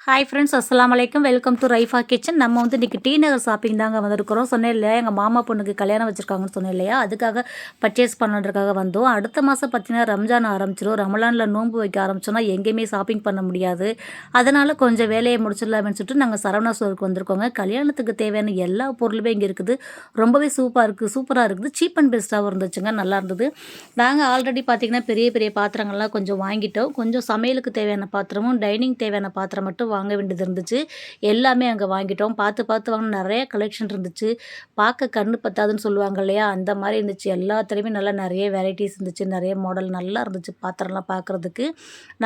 Hi friends, அஸ்ஸலாமு அலைக்கும். Welcome to Raifa kitchen. நம்ம வந்து இன்றைக்கி டி நகர் ஷாப்பிங் தாங்க வந்திருக்கிறோம். சொன்னேன் இல்லையா, எங்கள் மாமா பொண்ணுக்கு கல்யாணம் வச்சுருக்காங்கன்னு சொன்னேன் இல்லையா, அதுக்காக பர்ச்சேஸ் பண்ணுறதுக்காக வந்தோம். அடுத்த மாதம் பார்த்தீங்கன்னா ரம்ஜான் ஆரம்பிச்சிடும். ரமலானில் நோன்பு வைக்க ஆரம்பிச்சோன்னா எங்கேயுமே ஷாப்பிங் பண்ண முடியாது. அதனால் கொஞ்சம் வேலையை முடிச்சிடலாம்னு சொல்லிட்டு நாங்கள் சரவணா ஸ்டோருக்கு வந்திருக்கோங்க. கல்யாணத்துக்கு தேவையான எல்லா பொருளுமே இங்கே இருக்குது. ரொம்பவே சூப்பராக இருக்குது. சீப் அண்ட் பெஸ்ட்டாகவும் இருந்துச்சுங்க, நல்லா இருந்தது. நாங்கள் ஆல்ரெடி பார்த்திங்கன்னா பெரிய பெரிய பாத்திரங்கள்லாம் கொஞ்சம் வாங்கிட்டோம். கொஞ்சம் சமையலுக்கு தேவையான பாத்திரமும் டைனிங் தேவையான பாத்திரம் மட்டும் வாங்க வேண்டியது இருந்துச்சு. எல்லாமே அங்கே வாங்கிட்டோம். பார்த்து பார்த்து வாங்கின நிறைய கலெக்ஷன் இருந்துச்சு. பார்க்க கண்ணு பத்தாதுன்னு சொல்லுவாங்க இல்லையா, அந்த மாதிரி இருந்துச்சு. எல்லாத்துலேயுமே நல்லா நிறைய வெரைட்டிஸ் இருந்துச்சு. நிறைய மாடல் நல்லா இருந்துச்சு பாத்திரம்லாம் பார்க்குறதுக்கு.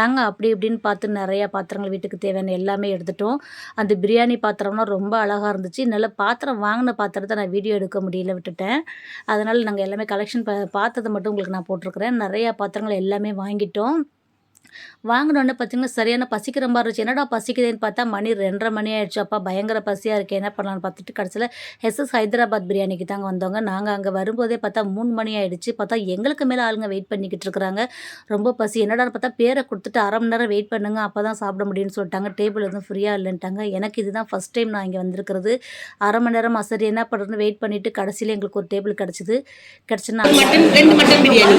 நாங்கள் அப்படி இப்படின்னு பார்த்து நிறையா பாத்திரங்கள் வீட்டுக்கு தேவையான எல்லாமே எடுத்துட்டோம். அந்த பிரியாணி பாத்திரம்லாம் ரொம்ப அழகாக இருந்துச்சு. நல்ல பாத்திரம் வாங்கின பாத்திரத்தை நான் வீடியோ எடுக்க முடியல, விட்டுட்டேன். அதனால் நாங்கள் எல்லாமே கலெக்ஷன் பார்த்ததை மட்டும் உங்களுக்கு நான் போட்டிருக்கிறேன். நிறையா பாத்திரங்கள் எல்லாமே வாங்கிட்டோம். வாங்கினோடனே பார்த்தீங்கன்னா சரியான பசிக்கிற மாதிரி இருந்துச்சு. என்னடா பசிக்குதுன்னு பார்த்தா மணி 2:30 மணி ஆயிடுச்சு. அப்பா பயங்கர பசியாக இருக்குது, என்ன பண்ணலான்னு பார்த்துட்டு கடைசியில் எஸ்எஸ் ஹைதராபாத் பிரியாணிக்கு தாங்க வந்தவங்க. நாங்கள் அங்கே வரும்போதே பார்த்தா 3 மணி ஆயிடுச்சு. பார்த்தா எங்களுக்கு மேலே ஆளுங்க வெயிட் பண்ணிக்கிட்டு இருக்கிறாங்க. ரொம்ப பசி. என்னடான்னு பார்த்தா பேரை கொடுத்துட்டு 1/2 மணி நேரம் வெயிட் பண்ணுங்க, அப்போ தான் சாப்பிட முடியும்னு சொல்லிட்டாங்க. டேபிள் எதுவும் ஃப்ரீயாக இல்லைன்ட்டாங்க. எனக்கு இதுதான் ஃபஸ்ட் டைம் நான் இங்கே வந்திருக்கிறது. 1/2 மணி நேரம் சரி என்ன பண்ணுறதுன்னு வெயிட் பண்ணிவிட்டு கடைசியில் எங்களுக்கு ஒரு டேபிள் கிடச்சிது. கிடச்சுன்னா மட்டன் பிரியாணி.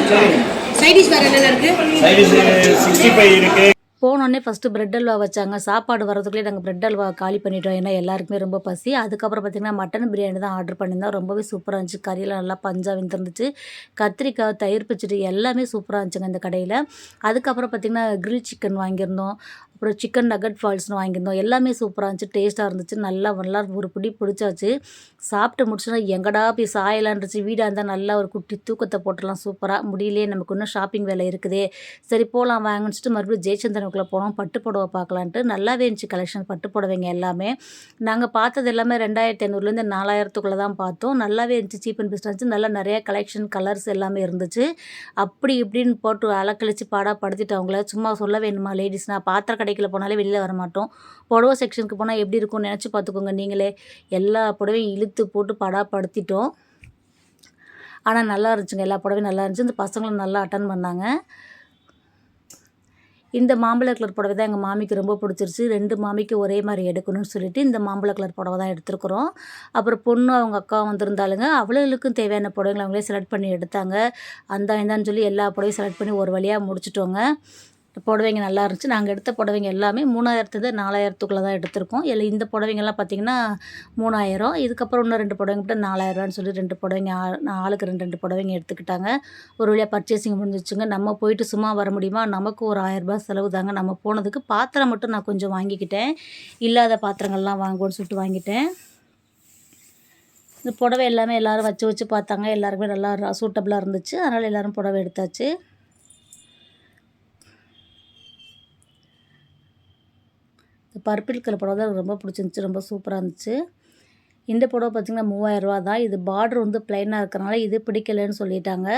சைடிஷ் வேறு என்னென்ன இருக்குது? போனோடனே ஃபஸ்ட்டு பிரெட் அல்வா வச்சாங்க. சாப்பாடு வரதுக்குள்ளேயே நாங்கள் பிரெட் அல்வா காலி பண்ணிட்டோம். ஏன்னா எல்லாருக்குமே ரொம்ப பசி. அதுக்கப்புறம் பார்த்திங்கன்னா மட்டன் பிரியாணி தான் ஆர்டர் பண்ணியிருந்தோம். ரொம்பவே சூப்பராக இருந்துச்சு. கறியெல்லாம் நல்லா பஞ்சா வெந்திருந்துச்சு. கத்திரிக்காய், தயிர் பச்சடி எல்லாமே சூப்பராக இருந்துச்சுங்க இந்த கடையில். அதுக்கப்புறம் பார்த்திங்கன்னா கிரில் சிக்கன் வாங்கியிருந்தோம். அப்புறம் சிக்கன் நகட் ஃபால்ஸ்னு வாங்கியிருந்தோம். எல்லாமே சூப்பராக இருந்துச்சு, டேஸ்ட்டாக இருந்துச்சு. நல்லா ஒரு பிடி பிடிச்சாச்சு. சாப்பிட்டு முடிச்சோன்னா எங்கடா போய் சாயலான்ருச்சு. வீடாக இருந்தால் நல்லா ஒரு குட்டி தூக்கத்தை போட்டுடலாம் சூப்பராக. முடியலையே, நமக்கு இன்னும் ஷாப்பிங் வேலை இருக்குதே, சரி போகலாம் வாங்கன்னு சொல்லிட்டு மறுபடியும் ஜெயச்சந்திரனுக்குள்ளே போனோம். பட்டு புடவை பார்க்கலான்ட்டு. நல்லாவே இருந்துச்சு கலெக்ஷன், பட்டு புடவைங்க எல்லாமே. நாங்கள் பார்த்தது எல்லாமே 2500லேருந்து 4000த்துக்குள்ளே தான் பார்த்தோம். நல்லாவே இருந்துச்சு, சீப் அண்ட் பெஸ்ட்டாக இருந்துச்சு. நல்லா நிறைய கலெக்ஷன், கலர்ஸ் எல்லாமே இருந்துச்சு. அப்படி இப்படின்னு போட்டு அலக்கழிச்சு பாடாப்படுத்திட்டு அவங்கள சும்மா சொல்ல வேணுமா லேடிஸ்னால். பாத்திர கடைக்குள்ள போனாலே வெளியில் வர மாட்டோம். புடவை செக்ஷனுக்கு போனால் எப்படி இருக்கும்னு நினச்சி பார்த்துக்கோங்க நீங்களே. எல்லா புடவையும் இழுத்து போட்டு படாப்படுத்திட்டோம். ஆனால் நல்லா இருந்துச்சுங்க, எல்லா புடவையும் நல்லா இருந்துச்சு. இந்த பசங்களும் நல்லா அட்டன் பண்ணாங்க. இந்த மாம்பழ கலர் புடவை தான் எங்கள் மாமிக்கு ரொம்ப பிடிச்சிருச்சு. 2 மாமிக்கு ஒரே மாதிரி எடுக்கணும்னு சொல்லிட்டு இந்த மாம்பழ கலர் புடவை தான் எடுத்துருக்குறோம். அப்புறம் பொண்ணு அவங்க அக்கா வந்திருந்தாளுங்க. அவளுக்கும் தேவையான புடவைங்களை அவங்களே செலக்ட் பண்ணி எடுத்தாங்க. அந்த இந்தான்னு சொல்லி எல்லா புடவையும் செலக்ட் பண்ணி ஒரு வழியாக முடிச்சிட்டோங்க. புடவைங்க நல்லா இருந்துச்சு. நாங்கள் எடுத்த புடவைங்க எல்லாமே 3000 4000த்துக்குள்ளே தான் எடுத்திருக்கோம். இதில் இந்த புடவைங்கெல்லாம் பார்த்திங்கன்னா 3000. இதுக்கப்புறம் இன்னும் 2 புடவைங்க மட்டும் 4000ரூவான்னு சொல்லி 2 புடவைங்க ஆளுக்கு 2 புடவைங்க எடுத்துக்கிட்டாங்க. ஒரு வழியாக பர்ச்சேசிங் முடிஞ்சிச்சுங்க. நம்ம போயிட்டு சும்மா வர முடியுமா, நமக்கு ஒரு 1000 செலவு தாங்க. நம்ம போனதுக்கு பாத்திரம் மட்டும் நான் கொஞ்சம் வாங்கிக்கிட்டேன். இல்லாத பாத்திரங்கள்லாம் வாங்குவோன்னு சொல்லிட்டு வாங்கிட்டேன். இந்த புடவை எல்லாமே எல்லோரும் வச்சு பார்த்தாங்க. எல்லாருக்குமே நல்லா சூட்டபுளாக இருந்துச்சு. அதனால் எல்லோரும் புடவை எடுத்தாச்சு. பர்பிள் கலர் புடவை தான் ரொம்ப பிடிச்சிருந்துச்சி, ரொம்ப சூப்பராக இருந்துச்சு. இந்த புடவை பார்த்திங்கன்னா 3000 தான். இது பார்டர் வந்து ப்ளைனாக இருக்கிறனால இது பிடிக்கலைன்னு சொல்லிட்டாங்க.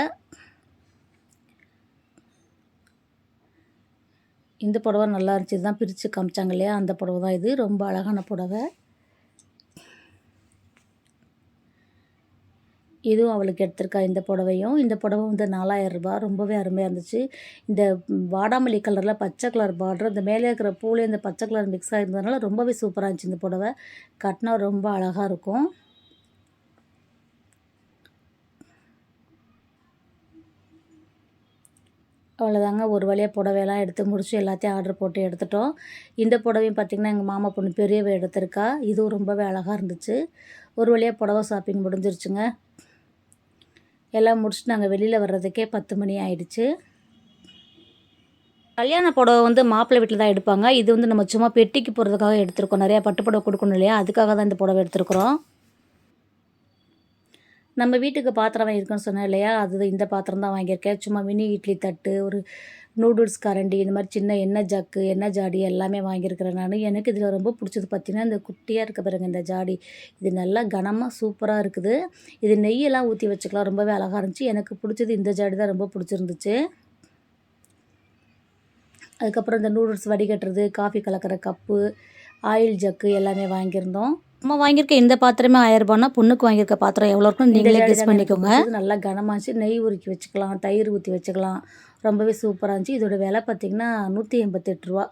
இந்த புடவை நல்லா இருந்துச்சு. இதுதான் பிரித்து காமிச்சாங்க இல்லையா, அந்த புடவை தான் இது. ரொம்ப அழகான புடவை. இதுவும் அவளுக்கு எடுத்திருக்கா இந்த புடவையும். இந்த புடவை வந்து 4000 ரொம்பவே அருமையாக இருந்துச்சு. இந்த வாடாமல்லி கலரில் பச்சை கலர் பார்டர், இந்த மேலே இருக்கிற பூலே இந்த பச்சை கலர் மிக்ஸ் ஆகிருந்ததுனால ரொம்பவே சூப்பராக இருந்துச்சு. இந்த புடவை கட்டினா ரொம்ப அழகாக இருக்கும். அவ்வளோதாங்க, ஒரு வழியாக புடவையெல்லாம் எடுத்து முடிச்சு எல்லாத்தையும் ஆர்டர் போட்டு எடுத்துட்டோம். இந்த புடவையும் பார்த்திங்கன்னா எங்கள் மாமா பொண்ணு பெரியவ எடுத்திருக்கா. இதுவும் ரொம்பவே அழகாக இருந்துச்சு. ஒரு வழியாக புடவை ஷாப்பிங் முடிஞ்சிருச்சுங்க. எல்லாம் முடிச்சுட்டு நாங்கள் வெளியில் வர்றதுக்கே 10 மணி ஆயிடுச்சு. கல்யாண புடவை வந்து மாப்பிள்ளை வீட்டில் தான் எடுப்பாங்க. இது வந்து நம்ம சும்மா பெட்டிக்கு போகிறதுக்காக எடுத்திருக்கோம். நிறையா பட்டு புடவை கொடுக்கணும் இல்லையா, அதுக்காக தான் இந்த புடவை எடுத்துருக்குறோம். நம்ம வீட்டுக்கு பாத்திரம் வாங்கியிருக்கோன்னு சொன்னேன் இல்லையா, அது இந்த பாத்திரம் தான் வாங்கியிருக்கேன். சும்மா மினி இட்லி தட்டு, ஒரு நூடுல்ஸ் கரண்டி, இந்த மாதிரி சின்ன எண்ணெய் ஜக்கு, எண்ணெய் ஜாடி எல்லாமே வாங்கியிருக்கிறேன் நான். எனக்கு இதில் ரொம்ப பிடிச்சது பார்த்திங்கன்னா இந்த குட்டியாக இருக்க பாருங்க இந்த ஜாடி. இது நல்லா கனமாக சூப்பராக இருக்குது. இது நெய்யெல்லாம் ஊற்றி வச்சுக்கலாம், ரொம்பவே அழகாக இருந்துச்சு. எனக்கு பிடிச்சது இந்த ஜாடி தான் ரொம்ப பிடிச்சிருந்துச்சு. அதுக்கப்புறம் இந்த நூடுல்ஸ் வடிகட்டுறது, காஃபி கலக்கிற கப்பு, ஆயில் ஜக்கு எல்லாமே வாங்கியிருந்தோம். நம்ம வாங்கியிருக்க இந்த பாத்திரமே 1000 பொண்ணுக்கு வாங்கியிருக்க பாத்திரம் எவ்வளோ இருக்குன்னு நீங்களே கெஸ் பண்ணிக்கோங்க. நல்லா கனமாச்சு. நெய் உருக்கி வச்சுக்கலாம், தயிர் ஊற்றி வச்சுக்கலாம். ரொம்பவே சூப்பராக இருந்துச்சு. இதோட விலை பார்த்திங்கன்னா 188 ரூபா.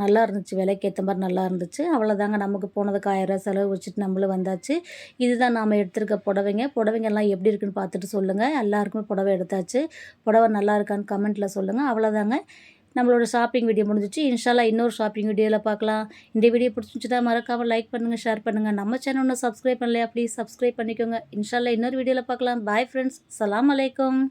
நல்லா இருந்துச்சு, விலைக்கு ஏற்ற மாதிரி நல்லா இருந்துச்சு. அவ்வளோதாங்க, நமக்கு போனதுக்கு 1000 ரூபா செலவு வச்சுட்டு நம்மளும் வந்தாச்சு. இதுதான் நாம் எடுத்திருக்க புடவைங்க. புடவைங்கெல்லாம் எப்படி இருக்குன்னு பார்த்துட்டு சொல்லுங்கள். எல்லாருக்குமே புடவை எடுத்தாச்சு. புடவை நல்லா இருக்கான்னு கமெண்ட்டில் சொல்லுங்கள். அவ்வளோதாங்க, நம்மளோட ஷாப்பிங் வீடியோ முடிஞ்சிச்சு. இன்ஷால்லா இன்னொரு ஷாப்பிங் வீடியோவில் பார்க்கலாம். இந்த வீடியோ பிடிச்சிருந்துச்சுன்னா மறக்காமல் லைக் பண்ணுங்கள், ஷேர் பண்ணுங்கள். நம்ம சேனல் ஒன்றும் சப்ஸ்கிரைப் பண்ணலையா, ப்ளீஸ் சப்ஸ்கிரைப் பண்ணிக்கோங்க. இன்ஷால்லா இன்னொரு வீடியோவில் பார்க்கலாம். பாய் ஃப்ரெண்ட்ஸ், அஸ்ஸலாமு அலைக்கும்.